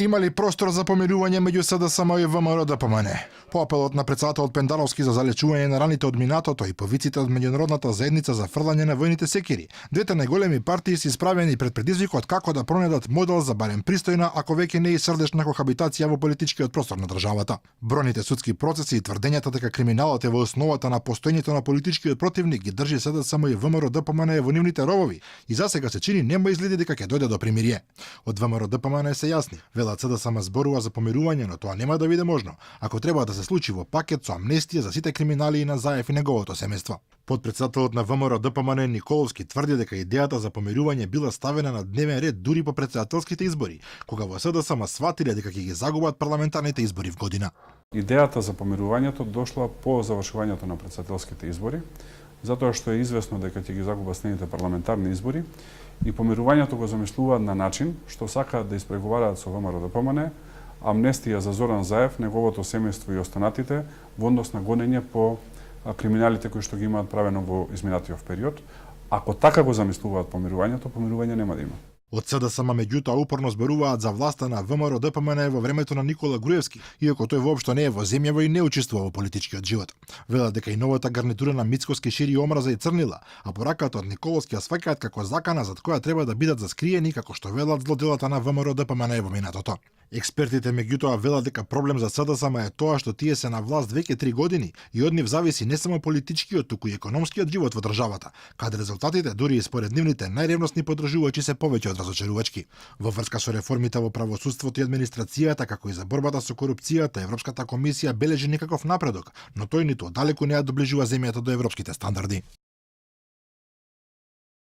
Има ли простор за помирување меѓу СДСМ и ВМРО ДПМН? По апелот на председателот Пендановски за залечување на раните од минатото и повиците од меѓународната заедница за фрлање на војните секири, двете најголеми партии се исправени пред предизвикот како да пронедат модел за барем пристојна, ако веќе не и срдечна кохабитација во политичкиот простор на државата. Бројните судски процеси и тврдењата дека криминалот е во основата на постоењето на политичкиот противник ги држи СДСМ и ВМРО ДПМН во нивните ровови и засега се чини нема изгледи дека ќе дојде до примирие. Од ВМРО ДПМН се јасни. Велат СДСМ зборува за помирување, но тоа нема да биде можно, ако треба да се случи во пакет со амнестија за сите криминали на Заев и неговото семејство. Подпредседателот на ВМРО ДПМН Николовски тврди дека идејата за помирување била ставена на дневен ред дури по претседателските избори, кога во СДСМ сватиле дека ќе ги загубат парламентарните избори в година. Идејата за помирувањето дошла по завршувањето на претседателските избори, затоа што е известно дека ќе ги загубат следните парламентарни избори и помирувањето го замислуваат на начин што сакаат да испреговараат со ВМРО ДПМН амнестија за Зоран Заев, неговото семејство и останатите во однос на гонење по криминалите кои што ги имаат правено во изминатиот период. Ако така го замислуваат помирувањето, помирување нема да има. Од СДСМ меѓутоа упорно зборуваат за власта на ВМРО ДПМН во времето на Никола Груевски, иако тој воопшто не е во земјава и не учествува во политичкиот живот. Велат дека и новата гарнитура на Мицкоски шири омраза и црнила, а пораката од Николовски ја сваќаат како закана зад која треба да бидат заскриени, како што велат злоделата на ВМРО ДПМН во минатото. Експертите меѓутоа велат дека проблем за СДСМ е тоа што тие се на власт веќе 3 години и од нив зависи не само политичкиот, туку и економскиот живот во државата, каде резултатите дури и според нивните најревностни подржувачи се повеќе од разочарувачки. Во врска со реформите во правосудството и администрацијата, како и за борбата со корупцијата, Европската комисија бележи некаков напредок, но тој ниту оддалеку не ја доближува земјата до европските стандарди.